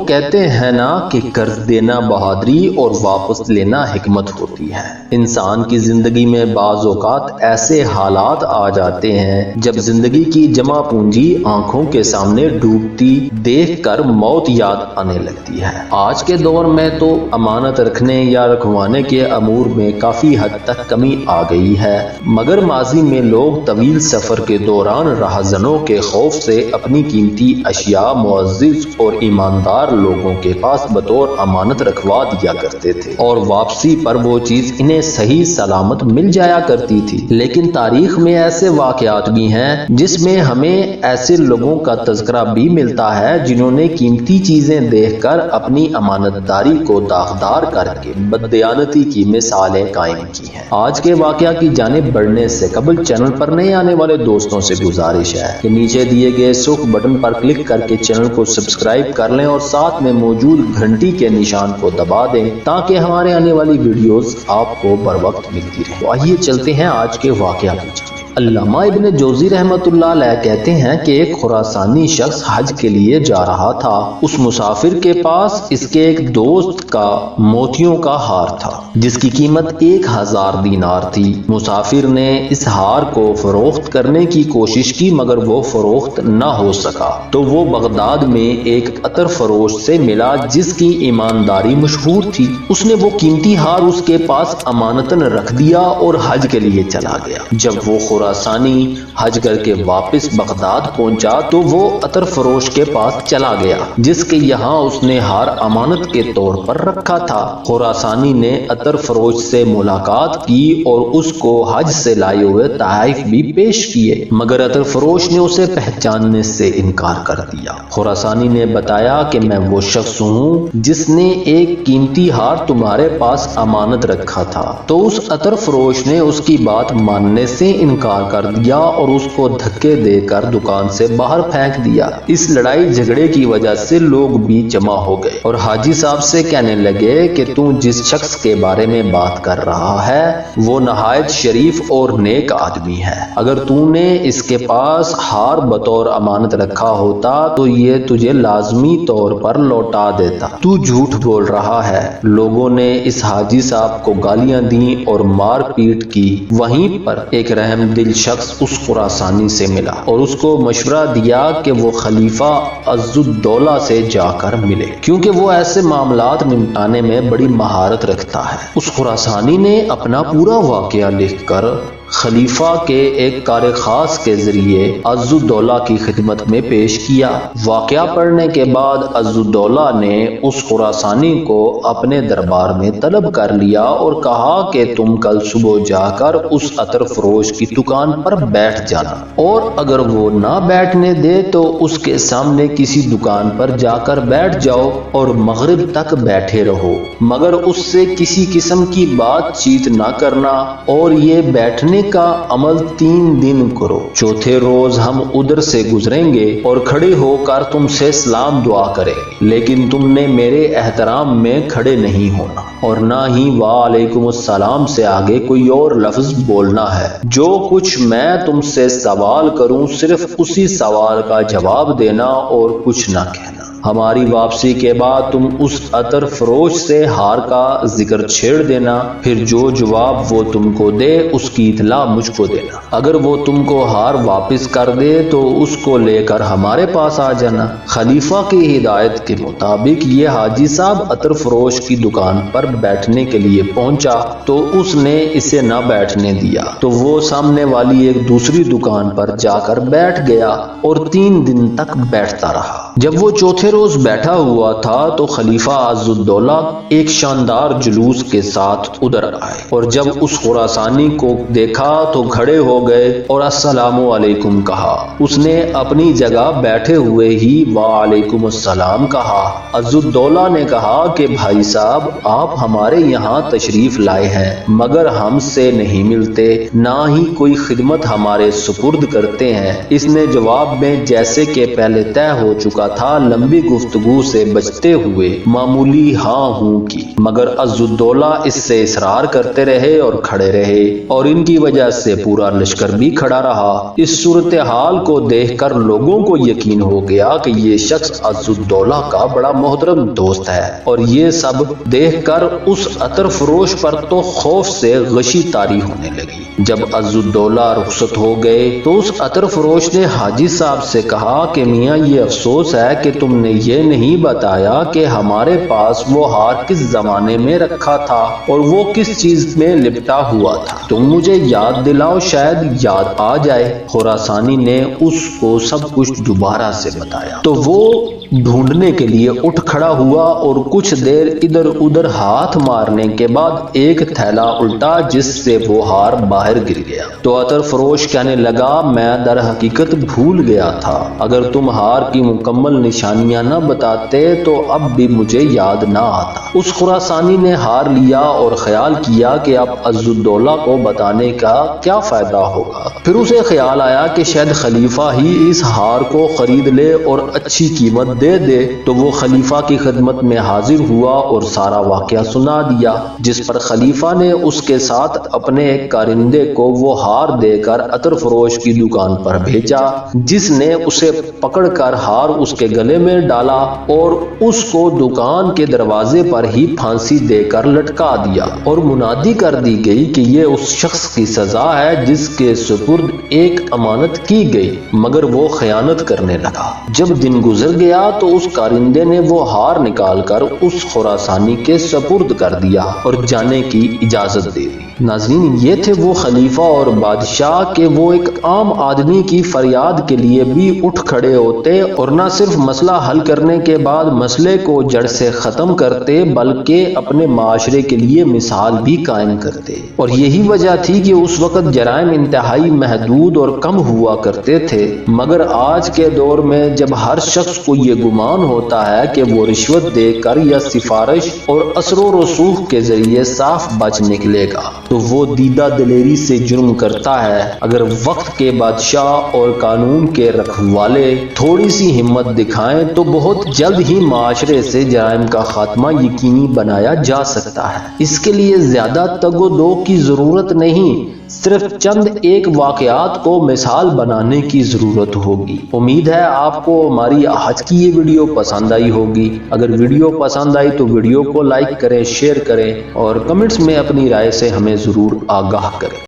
لوگ کہتے ہیں نا کہ قرض دینا بہادری اور واپس لینا حکمت ہوتی ہے۔ انسان کی زندگی میں بعض اوقات ایسے حالات آ جاتے ہیں جب زندگی کی جمع پونجی آنکھوں کے سامنے ڈوبتی دیکھ کر موت یاد آنے لگتی ہے۔ آج کے دور میں تو امانت رکھنے یا رکھوانے کے امور میں کافی حد تک کمی آ گئی ہے، مگر ماضی میں لوگ طویل سفر کے دوران راہزنوں کے خوف سے اپنی قیمتی اشیاء معزز اور ایماندار لوگوں کے پاس بطور امانت رکھوا دیا کرتے تھے اور واپسی پر وہ چیز انہیں صحیح سلامت مل جایا کرتی تھی۔ لیکن تاریخ میں ایسے واقعات بھی ہیں جس میں ہمیں ایسے لوگوں کا تذکرہ بھی ملتا ہے جنہوں نے قیمتی چیزیں دیکھ کر اپنی امانت داری کو داغدار کر کے بددیانتی کی مثالیں قائم کی ہیں۔ آج کے واقعہ کی جانب بڑھنے سے قبل چینل پر نئے آنے والے دوستوں سے گزارش ہے کہ نیچے دیے گئے سرخ بٹن پر کلک کر کے چینل کو سبسکرائب کر لیں اور ساتھ میں موجود گھنٹی کے نشان کو دبا دیں تاکہ ہمارے آنے والی ویڈیوز آپ کو بر وقت ملتی رہے۔ آئیے چلتے ہیں آج کے واقعہ کی جانب۔ علامہ ابن جوزی رحمۃ اللہ علیہ کہتے ہیں کہ ایک خراسانی شخص حج کے لیے جا رہا تھا۔ اس مسافر کے پاس اس کے ایک دوست کا موتیوں کا ہار تھا جس کی قیمت 1000 دینار تھی۔ مسافر نے اس ہار کو فروخت کرنے کی کوشش کی مگر وہ فروخت نہ ہو سکا تو وہ بغداد میں ایک عطر فروش سے ملا جس کی ایمانداری مشہور تھی۔ اس نے وہ قیمتی ہار اس کے پاس امانتاً رکھ دیا اور حج کے لیے چلا گیا۔ جب وہ خراسانی حج کر کے واپس بغداد پہنچا تو وہ عطر فروش کے پاس چلا گیا جس کے یہاں اس نے ہار امانت کے طور پر رکھا تھا۔ خراسانی نے عطر فروش سے ملاقات کی اور اس کو حج سے لائے ہوئے تحائف بھی پیش کیے مگر عطر فروش نے اسے پہچاننے سے انکار کر دیا۔ خراسانی نے بتایا کہ میں وہ شخص ہوں جس نے ایک قیمتی ہار تمہارے پاس امانت رکھا تھا۔ تو اس عطر فروش نے اس کی بات ماننے سے انکار کر دیا اور اس کو دھکے دے کر دکان سے باہر پھینک دیا۔ اس لڑائی جھگڑے کی وجہ سے لوگ بھی جمع ہو گئے اور حاجی صاحب سے کہنے لگے کہ تو جس شخص کے بارے میں بات کر رہا ہے وہ نہایت شریف اور نیک آدمی ہے۔ اگر تو نے اس کے پاس ہار بطور امانت رکھا ہوتا تو یہ تجھے لازمی طور پر لوٹا دیتا۔ تو جھوٹ بول رہا ہے۔ لوگوں نے اس حاجی صاحب کو گالیاں دیں اور مار پیٹ کی۔ وہیں پر ایک رحم دل شخص اس خراسانی سے ملا اور اس کو مشورہ دیا کہ وہ خلیفہ عز الدولہ سے جا کر ملے کیونکہ وہ ایسے معاملات نمٹانے میں بڑی مہارت رکھتا ہے۔ اس خراسانی نے اپنا پورا واقعہ لکھ کر خلیفہ کے ایک کار خاص کے ذریعے عز الدولہ کی خدمت میں پیش کیا۔ واقعہ پڑھنے کے بعد عز الدولہ نے اس خراسانی کو اپنے دربار میں طلب کر لیا اور کہا کہ تم کل صبح جا کر اس عطر فروش کی دکان پر بیٹھ جانا اور اگر وہ نہ بیٹھنے دے تو اس کے سامنے کسی دکان پر جا کر بیٹھ جاؤ اور مغرب تک بیٹھے رہو مگر اس سے کسی قسم کی بات چیت نہ کرنا اور یہ بیٹھنے کا عمل 3 دن کرو۔ چوتھے روز ہم ادھر سے گزریں گے اور کھڑے ہو کر تم سے سلام دعا کریں لیکن تم نے میرے احترام میں کھڑے نہیں ہونا اور نہ ہی وعلیکم السلام سے آگے کوئی اور لفظ بولنا ہے۔ جو کچھ میں تم سے سوال کروں صرف اسی سوال کا جواب دینا اور کچھ نہ کہنا۔ ہماری واپسی کے بعد تم اس عطر فروش سے ہار کا ذکر چھیڑ دینا پھر جو جواب وہ تم کو دے اس کی اطلاع مجھ کو دینا۔ اگر وہ تم کو ہار واپس کر دے تو اس کو لے کر ہمارے پاس آ جانا۔ خلیفہ کی ہدایت کے مطابق یہ حاجی صاحب عطر فروش کی دکان پر بیٹھنے کے لیے پہنچا تو اس نے اسے نہ بیٹھنے دیا تو وہ سامنے والی ایک دوسری دکان پر جا کر بیٹھ گیا اور 3 دن تک بیٹھتا رہا۔ جب وہ چوتھے روز بیٹھا ہوا تھا تو خلیفہ عز الدولہ ایک شاندار جلوس کے ساتھ ادھر آئے اور جب اس خراسانی کو دیکھا تو کھڑے ہو گئے اور السلام علیکم کہا۔ اس نے اپنی جگہ بیٹھے ہوئے ہی وعلیکم السلام کہا۔ عز الدولہ نے کہا کہ بھائی صاحب آپ ہمارے یہاں تشریف لائے ہیں مگر ہم سے نہیں ملتے نہ ہی کوئی خدمت ہمارے سپرد کرتے ہیں۔ اس نے جواب میں جیسے کہ پہلے طے ہو چکا کا تھا لمبی گفتگو سے بچتے ہوئے معمولی ہاں ہوں کی، مگر عزالدولہ اس سے اصرار کرتے رہے اور کھڑے رہے اور ان کی وجہ سے پورا لشکر بھی کھڑا رہا۔ اس صورتحال کو دیکھ کر لوگوں کو یقین ہو گیا کہ یہ شخص عزالدولہ کا بڑا محترم دوست ہے، اور یہ سب دیکھ کر اس عطر فروش پر تو خوف سے غشی طاری ہونے لگی۔ جب عزالدولہ رخصت ہو گئے تو اس عطر فروش نے حاجی صاحب سے کہا کہ میاں یہ افسوس ہے کہ تم نے یہ نہیں بتایا کہ ہمارے پاس وہ ہار کس زمانے میں رکھا تھا اور وہ کس چیز میں لپٹا ہوا تھا، تم مجھے یاد دلاؤ، شاید یاد آ جائے۔ خراسانی نے اس کو سب کچھ دوبارہ سے بتایا تو وہ ڈھونڈنے کے لیے اٹھ کھڑا ہوا اور کچھ دیر ادھر ادھر ہاتھ مارنے کے بعد ایک تھیلا الٹا جس سے وہ ہار باہر گر گیا۔ تو عطر فروش کہنے لگا میں در حقیقت بھول گیا تھا، اگر تم ہار کی مکمل نشانیاں نہ بتاتے تو اب بھی مجھے یاد نہ آتا۔ اس خراسانی نے ہار لیا اور خیال کیا کہ اب عزالدولہ کو بتانے کا کیا فائدہ ہوگا۔ پھر اسے خیال آیا کہ شاید خلیفہ ہی اس ہار کو خرید لے اور اچھی قیمت دے دے، تو وہ خلیفہ کی خدمت میں حاضر ہوا اور سارا واقعہ سنا دیا، جس پر خلیفہ نے اس کے ساتھ اپنے ایک کارندے کو وہ ہار دے کر عطر فروش کی دکان پر بھیجا، جس نے اسے پکڑ کر ہار اس کے گلے میں ڈالا اور اس کو دکان کے دروازے پر ہی پھانسی دے کر لٹکا دیا، اور منادی کر دی گئی کہ یہ اس شخص کی سزا ہے جس کے سپرد ایک امانت کی گئی مگر وہ خیانت کرنے لگا۔ جب دن گزر گیا تو اس کارندے نے وہ ہار نکال کر اس خراسانی کے سپرد کر دیا اور جانے کی اجازت دے دی۔ ناظرین، یہ تھے وہ خلیفہ اور بادشاہ کہ وہ ایک عام آدمی کی فریاد کے لیے بھی اٹھ کھڑے ہوتے اور نہ صرف مسئلہ حل کرنے کے بعد مسئلے کو جڑ سے ختم کرتے بلکہ اپنے معاشرے کے لیے مثال بھی قائم کرتے، اور یہی وجہ تھی کہ اس وقت جرائم انتہائی محدود اور کم ہوا کرتے تھے، مگر آج کے دور میں جب ہر شخص کو یہ گمان ہوتا ہے کہ وہ رشوت دے کر یا سفارش اور اثر و رسوخ کے ذریعے صاف بچ نکلے گا تو وہ دیدہ دلیری سے جرم کرتا ہے۔ اگر وقت کے بادشاہ اور قانون کے رکھوالے تھوڑی سی ہمت دکھائیں تو بہت جلد ہی معاشرے سے جرائم کا خاتمہ یقینی بنایا جا سکتا ہے۔ اس کے لیے زیادہ تگ و دو کی ضرورت نہیں، صرف چند ایک واقعات کو مثال بنانے کی ضرورت ہوگی۔ امید ہے آپ کو ہماری آج کی یہ ویڈیو پسند آئی ہوگی۔ اگر ویڈیو پسند آئی تو ویڈیو کو لائک کریں، شیئر کریں اور کمنٹس میں اپنی رائے سے ہمیں ضرور آگاہ کریں۔